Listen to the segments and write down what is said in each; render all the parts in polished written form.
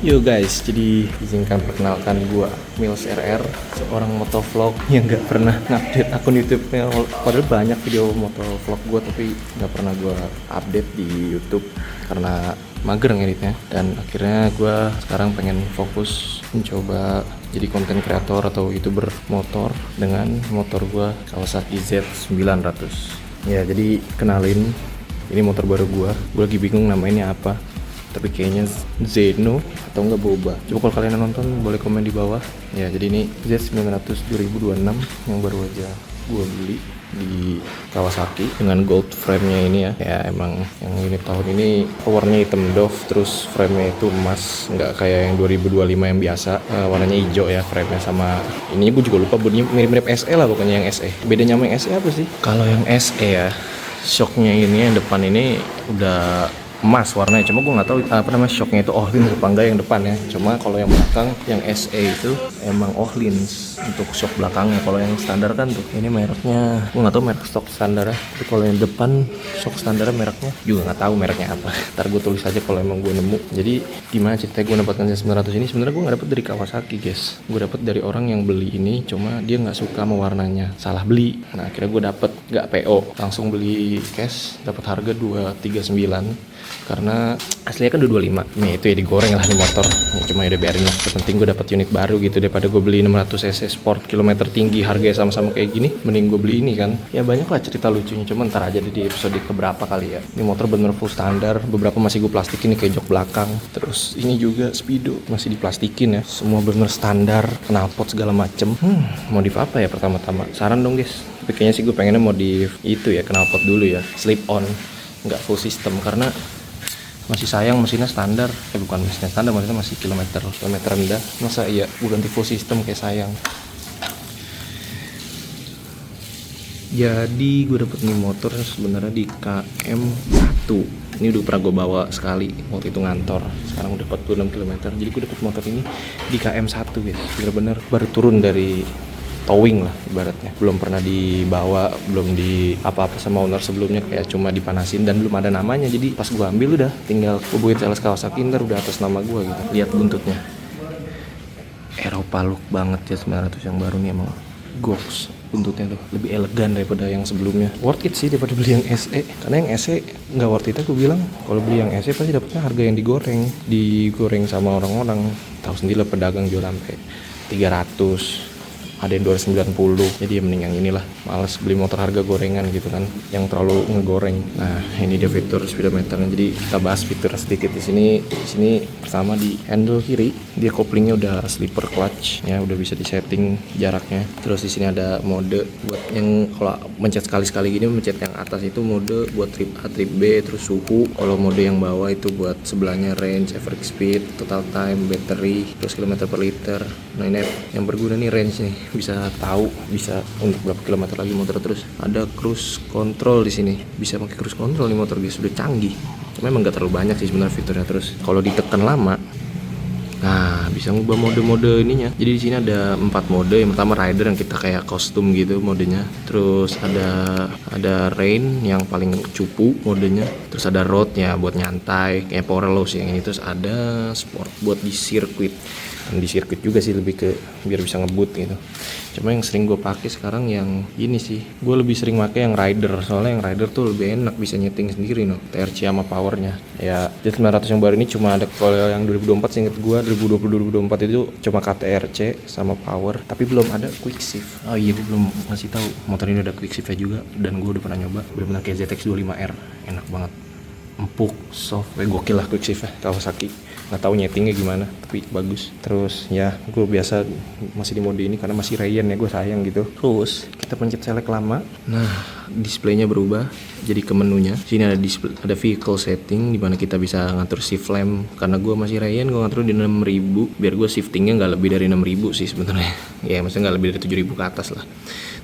Yo guys, jadi izinkan perkenalkan gua Mills RR, seorang motovlog yang nggak pernah ngupdate akun YouTube-nya. Padahal banyak video motovlog gua, tapi nggak pernah gua update di YouTube karena mager ngeditnya. Dan akhirnya gua sekarang pengen fokus mencoba jadi konten kreator atau YouTuber motor dengan motor gua Kawasaki Z900. Ya, jadi kenalin, ini motor baru gua lagi bingung namainnya apa, tapi kayaknya Zeno atau enggak Boba. Coba kalau kalian nonton boleh komen di bawah. Ya, jadi ini Z900 2026 yang baru aja gua beli di Kawasaki dengan gold frame-nya ini ya. Ya emang yang ini tahun ini warnanya hitam doff, terus frame-nya itu emas, nggak kayak yang 2025 yang biasa warnanya hijau ya frame-nya. Sama ini gue juga lupa, bunyinya mirip-mirip SE lah pokoknya yang SE. Bedanya sama yang SE apa sih? Kalau yang SE ya, shocknya ini yang depan ini udah emas warnanya, cuma gue nggak tahu apa namanya shocknya itu Ohlins apa enggak yang depan ya. Cuma kalau yang belakang yang SE itu emang Ohlins untuk shock belakangnya. Kalau yang standar kan tuh ini mereknya gue nggak tahu merek stok standar ya, tapi kalau yang depan shock standar mereknya juga nggak tahu mereknya apa. Ntar gue tulis aja kalau emang gue nemu. Jadi gimana ceritanya gue dapatkan Z900 ini? Sebenarnya gue nggak dapet dari Kawasaki guys, gue dapet dari orang yang beli ini, cuma dia nggak suka sama warnanya, salah beli. Nah akhirnya gue dapet nggak PO, langsung beli cash, dapat harga 239 karena aslinya kan 225. Nih itu ya digoreng lah di motor ya, cuma udah biarin lah. Yang penting gue dapat unit baru gitu, daripada gue beli 600 cc sport kilometer tinggi harganya sama-sama kayak gini, mending gue beli ini kan. Ya banyak lah cerita lucunya, cuma ntar aja di episode keberapa kali ya. Ini motor bener full standar, beberapa masih gue plastikin nih kayak jok belakang, terus ini juga speedo masih diplastikin ya, semua bener standar, knalpot segala macem. Modif apa ya pertama-tama? Saran dong guys. Tapi kayaknya sih gue pengennya modif itu ya, knalpot dulu ya, slip on, nggak full system karena masih sayang mesinnya standar. Bukan mesinnya standar, maksudnya masih kilometer rendah. Masa iya gue ganti full system, kayak sayang. Jadi gue dapet nih motor sebenarnya di KM1. Ini udah pernah gue bawa sekali waktu itu ngantor. Sekarang udah 46 km. Jadi gue dapet motor ini di KM1 guys. Bener-bener baru turun dari towing lah ibaratnya, belum pernah dibawa, belum di apa-apa sama owner sebelumnya, kayak cuma dipanasin dan belum ada namanya. Jadi pas gua ambil udah tinggal hubungin sales Kawasaki, ntar udah atas nama gua gitu. Lihat buntutnya, Eropa look banget ya 900 yang baru nih, emang goks. Buntutnya tuh lebih elegan daripada yang sebelumnya. Worth it sih daripada beli yang SE, karena yang SE nggak worth it. Aku bilang kalau beli yang SE pasti dapetnya harga yang digoreng sama orang-orang. Tahu sendiri lah pedagang jual sampai 300, ada yang 290. Jadi ya mending yang inilah, males beli motor harga gorengan gitu kan, yang terlalu ngegoreng. Nah ini dia fitur speedometernya. Jadi kita bahas fitur sedikit di sini. Di sini pertama di handle kiri dia koplingnya udah slipper clutch ya, udah bisa disetting jaraknya. Terus di sini ada mode buat yang kalau mencet sekali-sekali gini, mencet yang atas itu mode buat trip A, trip B, terus suhu. Kalau mode yang bawah itu buat sebelahnya range, average speed, total time, battery, terus kilometer per liter. Nah ini yang berguna nih, range nih, bisa tahu bisa untuk berapa kilometer lagi motor. Terus ada cruise control di sini, bisa pakai cruise control nih motor guys, sudah canggih. Cuma emang nggak terlalu banyak sih sebenarnya fiturnya. Terus kalau ditekan lama, nah bisa ngubah mode-mode ininya. Jadi di sini ada 4 mode. Yang pertama rider yang kita kayak kostum gitu modenya. Terus ada rain yang paling cupu modenya. Terus ada roadnya buat nyantai kayak power low sih yang ini. Terus ada sport buat di sirkuit. Dan di sirkuit juga sih, lebih ke biar bisa ngebut gitu. Cuma yang sering gue pakai sekarang yang ini sih, gue lebih sering pakai yang rider, soalnya yang rider tuh lebih enak, bisa nyeting sendiri no, TRC sama powernya. Ya Z900 yang baru ini cuma ada, kalau yang 2024 seinget gue 2020-2024 itu cuma KTRC sama power, tapi belum ada quick shift. Oh iya, gue belum ngasih tahu motor ini ada quick shiftnya juga, dan gue udah pernah nyoba, benar-benar kayak ZX25R, enak banget, empuk, soft, gokil lah quick shiftnya Kawasaki. Nggak tahu nyetingnya gimana, tapi bagus. Terus ya gue biasa masih di mode ini karena masih Ryan ya, gue sayang gitu. Terus kita pencet select lama, nah displaynya berubah jadi ke menunya. Sini ada display, ada vehicle setting di mana kita bisa ngatur shift lamp. Karena gue masih Ryan, gue ngatur di 6000 biar gue shiftingnya nggak lebih dari 6000 sih sebenarnya. Ya maksudnya nggak lebih dari 7000 ke atas lah.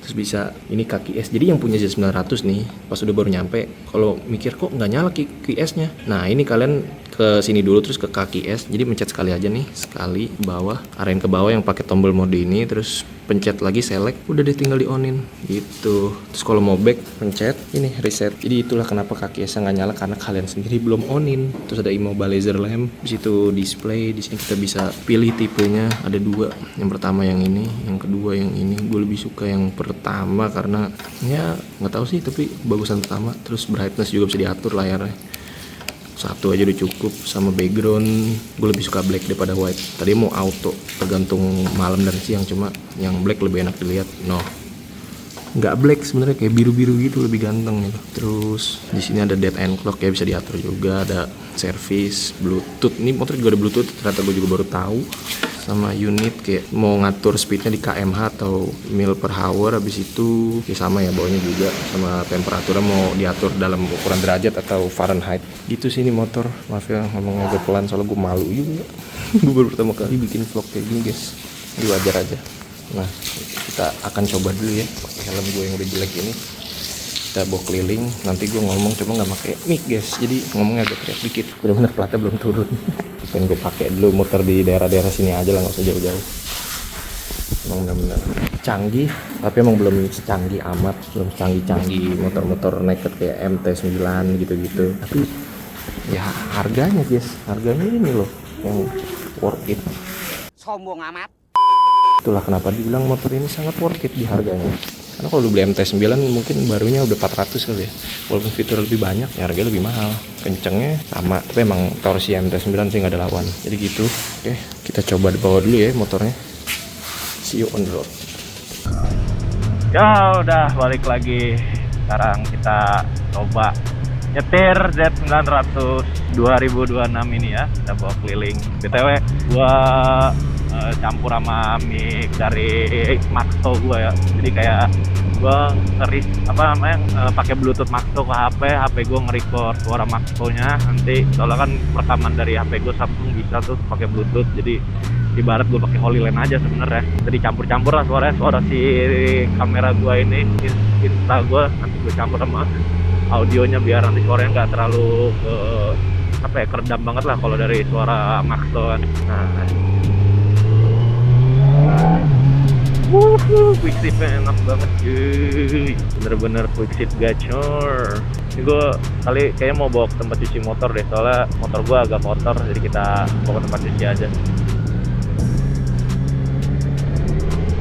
Terus bisa ini kaki S. Jadi yang punya Z900 nih pas udah baru nyampe, kalau mikir kok nggak nyala kaki S-nya, nah ini kalian ke sini dulu terus ke kaki S. Jadi mencet sekali aja nih, sekali bawah, arahin ke bawah yang pakai tombol mode ini, terus pencet lagi select, udah deh tinggal di onin gitu. Terus kalau mau back pencet ini reset. Jadi itulah kenapa kaki Esa nggak nyala, karena kalian sendiri belum onin. Terus ada immobile laser lamp, di situ display. Di sini kita bisa pilih tipenya, ada dua. Yang pertama yang ini, yang kedua yang ini. Gue lebih suka yang pertama karena ya nggak tahu sih, tapi bagusan pertama. Terus brightness juga bisa diatur layarnya. Satu aja udah cukup. Sama background gue lebih suka black daripada white. Tadi mau auto, tergantung malam dan siang, cuma yang black lebih enak dilihat. Nggak black sebenarnya, kayak biru-biru gitu, lebih ganteng gitu. Terus di sini ada dead end clock ya, bisa diatur juga. Ada service, bluetooth. Ini motor juga ada bluetooth, ternyata gue juga baru tahu. Sama unit kayak mau ngatur speednya di kmh atau mil per hour. Habis itu ya sama ya bawahnya juga, sama temperaturnya mau diatur dalam ukuran derajat atau Fahrenheit gitu sih. Ini motor, maaf ya ngomongnya agak pelan soalnya gue malu juga. Gue baru pertama kali bikin vlog kayak gini guys, jadi wajar aja. Nah kita akan coba dulu ya pakai helm gue yang udah jelek ini. Kita bawa keliling, nanti gue ngomong cuma nggak pakai mic guys, jadi ngomongnya agak teriak dikit. Bener-bener platnya belum turun. Pengen gue pakai dulu muter di daerah-daerah sini aja lah, nggak usah jauh-jauh. Emang bener-bener canggih, tapi emang belum secanggih amat, belum canggih-canggih motor-motor naked kayak MT9 gitu-gitu. Tapi ya harganya guys, harganya ini loh yang worth it. Sombong amat. Itulah kenapa dibilang motor ini sangat worth it di harganya. Karena kalau lu beli MT9 mungkin barunya udah 400 kali ya. Walaupun fitur lebih banyak, ya harganya lebih mahal. Kencengnya sama, tapi emang torsi MT9 sih nggak ada lawan. Jadi gitu. Oke, kita coba dibawa dulu ya motornya. See you on the road. Ya udah balik lagi. Sekarang kita coba nyetir Z900 2026 ini ya. Kita bawa keliling. BTW gua campur sama mic dari Maxto gua ya. Jadi kayak gua pakai Bluetooth Maxto ke HP gua nge-record suara Maxto-nya. Nanti soalnya kan rekaman dari HP gua Samsung bisa tuh pakai Bluetooth. Jadi ibarat gua pakai Holyland aja sebenarnya. Jadi campur-campur lah suara si kamera gua ini, Insta gua, nanti gua campur sama audionya biar nanti suaranya nggak terlalu keredam banget lah kalau dari suara Maxto kan. Nah, quick shift enak banget cuy, bener-bener quick shift gacor. Ini gue kali kayaknya mau bawa ke tempat cuci motor deh, soalnya motor gue agak kotor, jadi kita bawa ke tempat cuci aja.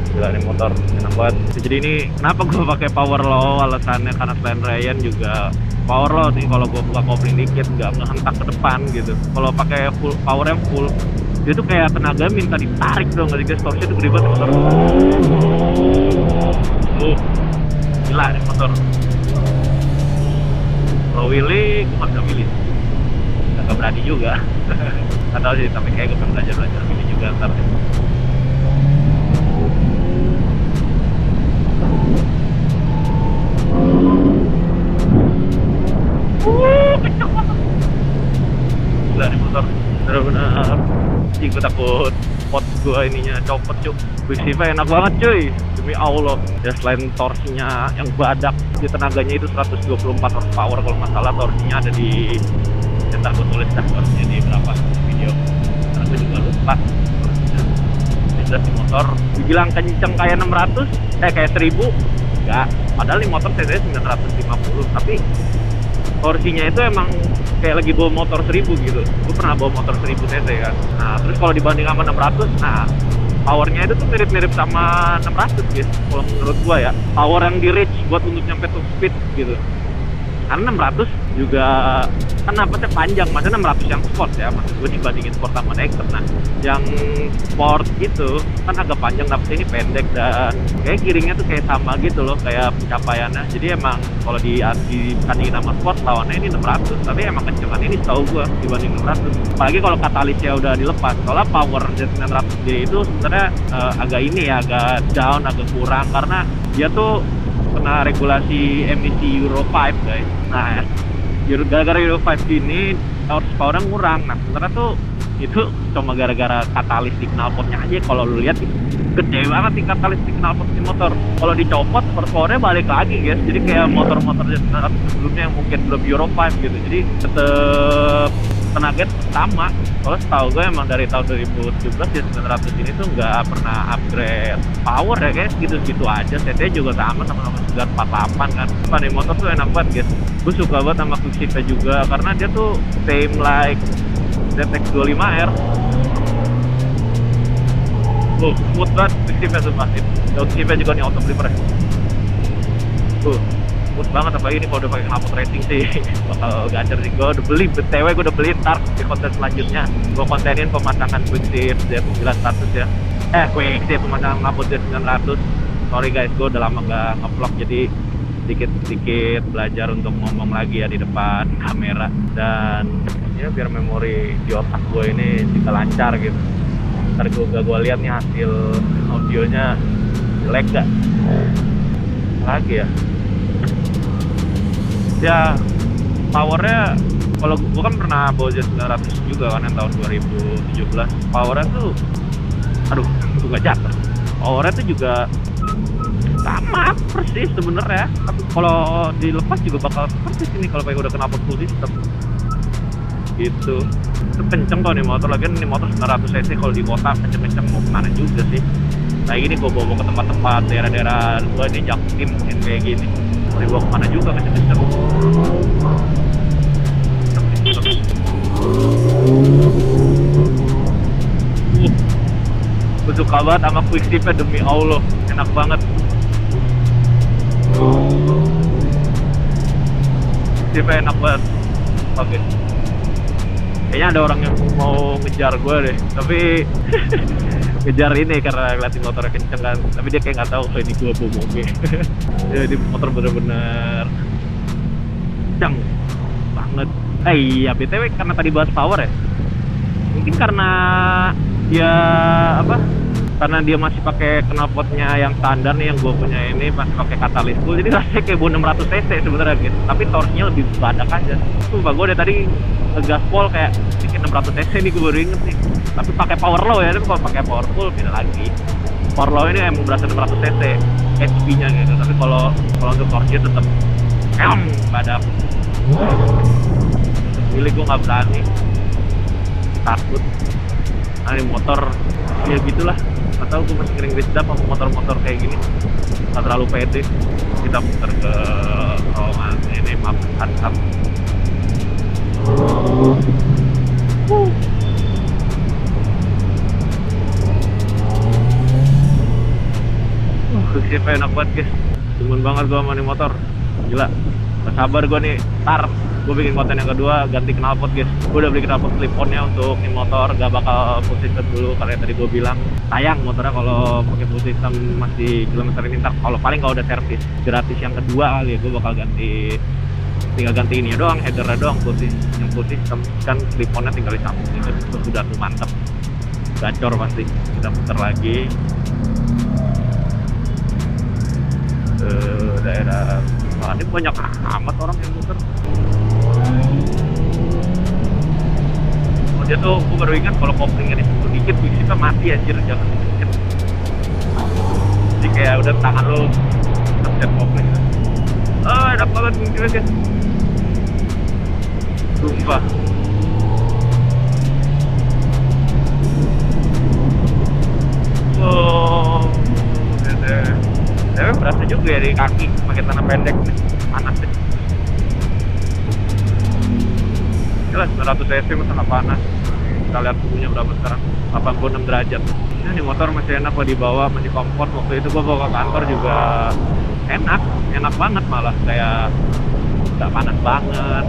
Gila nih motor, enak banget. Jadi ini kenapa gue pakai power low, alasannya karena selain Ryan juga power low nih, kalau gue buka kopling dikit nggak ngehentak ke depan gitu. Kalau pakai full powernya full, dia tuh kayak tenaga minta ditarik dong, nggak guys, torsinya tuh gede banget motor. Gila nih motor. Kalau Willy, gue nggak bisa Willy, nggak berani juga. Nggak tahu sih, tapi kayak gue pengen belajar Willy juga ntar. Kenceng banget. Gila nih motor, bener-bener. Gue takut pot gue ininya copot cuy. Quick shift enak banget cuy, demi Allah. Ya selain torsinya yang badak, di tenaganya itu 124 horsepower kalau nggak salah. Torsinya ada di, ntar gue tulis dah torsinya di berapa video, karena gue juga lupa. Jelas di motor dibilang kenceng kayak 600, kayak 1000 enggak, padahal di motor cc 950, tapi torsinya itu emang kayak lagi bawa motor 1000 gitu. Gue pernah bawa motor 1000 cc kan. Nah terus kalau dibanding sama 600, nah powernya itu tuh mirip-mirip sama 600 guys. Kalau menurut gue ya, power yang di reach buat untuk nyampe top speed gitu. Karena 600 juga kan napasnya panjang, maksudnya 600 yang sport ya, maksud gue dibandingin sport sama Dexter. Nah yang sport itu kan agak panjang, napasnya ini pendek, dan kayak giringnya tuh kayak sama gitu loh, kayak pencapaiannya. Jadi emang kalau dibandingin sama sport lawannya ini 600, tapi emang kencengan ini setahu gue dibanding 600. Apalagi kalau katalisnya udah dilepas, soalnya power Z900D itu sebenarnya agak ini ya, agak down, agak kurang, karena dia tuh kena regulasi emisi Euro 5 guys. Nah gara-gara Euro 5 ini horsepower-nya kurang. Nah sebenarnya tuh itu cuma gara-gara katalis di knalpotnya aja. Kalau lu lihat gede banget nih katalis di knalpot di motor. Kalau dicopot horsepower-nya balik lagi guys. Jadi kayak motor-motor sebelumnya yang mungkin belum Euro 5 gitu. Jadi tetep tenaga sama. Kalau setahu gue emang dari tahun 2017 ya 900 ini tuh nggak pernah upgrade power ya, kayak segitu-segitu aja. CT juga sama 948 kan. Nih motor tuh enak banget guys. Gue suka banget sama quick shift juga karena dia tuh same like ZX25R. Smooth banget quick shiftnya sumpah. Daun shiftnya juga nih auto flipper. Smooth banget, apalagi ini kalau udah pakai knalpot racing sih bakal gacor sih. Gue udah beli, BTW gue udah beli, ntar di konten selanjutnya gue kontenin pemasangan quick shift Z900 ya. Quick shift pemasangan knalpot Z900. Sorry guys, gue udah lama gak nge-vlog, jadi sedikit belajar untuk ngomong lagi ya di depan kamera. Dan ya biar memori di otak gue ini juga lancar gitu. Ntar gue lihat nih hasil audionya jelek gak lagi ya. Ya powernya, kalau gue kan pernah bawa Z900 juga kan yang tahun 2017. Powernya tuh gue gak jatuh. Powernya tuh juga sama persis sebenarnya, tapi kalau dilepas juga bakal persis ini kalau pakai udah knalpot full system gitu. Itu kenceng kok nih motor, lagi ini motor 900 cc kalau di kota kenceng-kenceng mau kemana juga sih. Nah ini gue bawa ke tempat-tempat daerah-daerah gue di Jaktim mungkin kayak gini, mau dibawa kemana juga kenceng-kenceng. Gue suka banget sama quick shift-nya, demi Allah enak banget. Shift-nya enak banget. Oke. Kayaknya ada orang yang mau ngejar gue deh, tapi ngejar ini karena ngeliatin motornya kenceng kan. Tapi dia kayak nggak tahu kalau ini gue bawa moge. Jadi motor bener-bener kenceng banget. Iya BTW karena tadi bahas power ya, mungkin karena dia karena dia masih pakai knalpotnya yang standar nih, yang gue punya ini masih pakai katalis full, jadi rasanya kayak 600 cc sebenarnya gitu, tapi torsinya lebih badak aja. Sumpah gue dari tadi ngegaspol kayak bikin 600 cc nih, gue baru inget nih. Tapi pakai power low ya, tapi kalau pakai power full beda lagi. Power low ini emang berasa 600 cc HP-nya gitu, tapi kalau untuk torsinya tetap badak. Pilih gue nggak berani, takut. Nah ini motor ya gitulah, nggak tahu gue masih ngering wisdom sama motor-motor kayak gini, nggak terlalu pede. Kita putar ke terowongan ini, maafkan hantam. Shift-nya enak banget guys, demen banget gue sama nih motor, gila. Gak sabar gue nih, ntar gue bikin konten yang kedua ganti knalpot guys. Gue udah beli knalpot slip-onnya untuk nih motor, gak bakal full system dulu karena tadi gue bilang sayang motornya kalau pakai full system masih kilometer ini. Ntar kalau paling kalau udah servis gratis yang kedua kali ya, gue bakal tinggal ganti ini doang, headernya doang yang full system kan, slip-onnya tinggal disambung itu sudah tuh mantep, gacor pasti. Kita putar lagi ke daerah. Wah, ini banyak amat orang yang muter. Oh, dia tuh, gue baru ingat kalau koplingnya itu dikit, kita mati anjir, jangan dikit. Jadi kayak udah tangan lo set kopling. Enak banget mungkin guys. Sumpah. Oh, tapi berasa juga ya di kaki pakai tanah pendek nih, panas deh. Jelas 900 cc masa nggak panas. Kita lihat suhunya berapa sekarang, 86 derajat. Nah, ini motor masih enak lah dibawa, masih comfort. Waktu itu gua bawa ke kantor juga enak banget malah, kayak nggak panas banget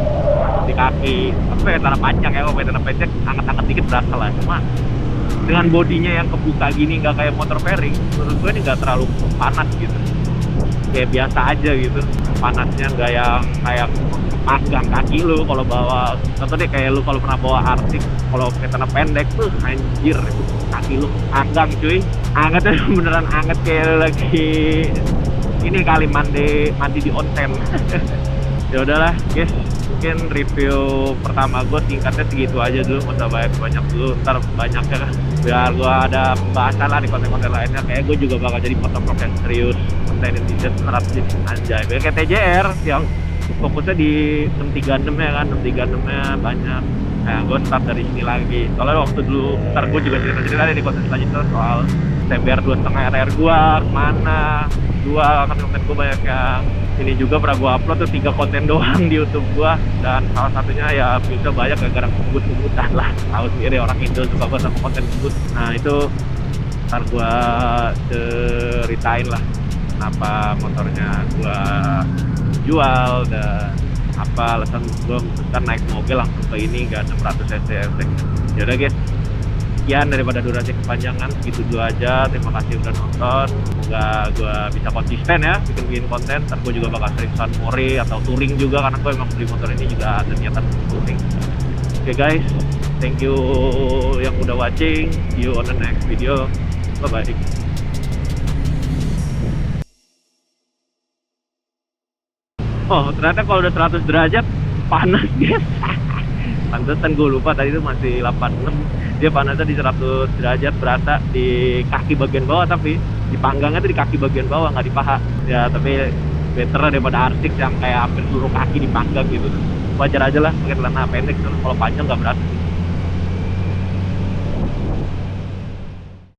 di kaki. Tapi kayak tanah panjang ya, kalau pakai tanah pendek hangat-hangat dikit berasa lah. Cuma dengan bodinya yang kebuka gini, nggak kayak motor fairing, menurut gue ini nggak terlalu panas gitu, kayak biasa aja gitu. Panasnya nggak yang kayak panggang kaki lu kalau bawa. Contoh deh kayak lu kalau pernah bawa Arctic, kalau pakai tanah pendek tuh anjir itu kaki lu panggang cuy, angetnya beneran anget kayak lu lagi ini kali mandi di onsen. Ya udahlah guys, mungkin review pertama gue singkatnya segitu aja dulu, nggak usah banyak dulu, ntar banyaknya kan biar gue ada pembahasan lah di konten-konten lainnya. Kayak gue juga bakal jadi motovlog yang serius, konten Indonesia 100 anjay, kayak TJR yang fokusnya di 636 ya kan, 636 nya banyak Nah, gue start dari sini lagi. Soalnya waktu dulu, ntar gue juga cerita-cerita di konten selanjutnya soal CBR 2,5 RR gue kemana. Konten gue banyak yang ini juga pernah gue upload tuh 3 konten doang di YouTube gue. Dan salah satunya ya bisa banyak gara-gara kebut-kebutan lah. Tahu sendiri orang Indo suka banget sama konten kebut. Nah itu ntar gue ceritain lah kenapa motornya gue jual dan apa alasan gue memutuskan naik mobil langsung ke ini gak 600 cc efek. Yaudah guys, sekian daripada durasi kepanjangan, segitu dulu aja. Terima kasih udah nonton, semoga gue bisa konsisten ya bikin konten. Ntar gue juga bakal sering sunmore atau touring juga, karena gue emang beli motor ini juga ada niatan touring. Oke guys, thank you yang udah watching, see you on the next video, bye bye. Oh, ternyata kalau udah 100 derajat panas guys. Pantesan gue lupa tadi itu masih 86. Dia panasnya di 100 derajat, berasa di kaki bagian bawah, tapi di panggangnya tuh di kaki bagian bawah, nggak di paha. Ya tapi better daripada R6 yang kayak hampir seluruh kaki dipanggang gitu. Wajar aja lah pakai celana pendek, kalau panjang nggak berasa.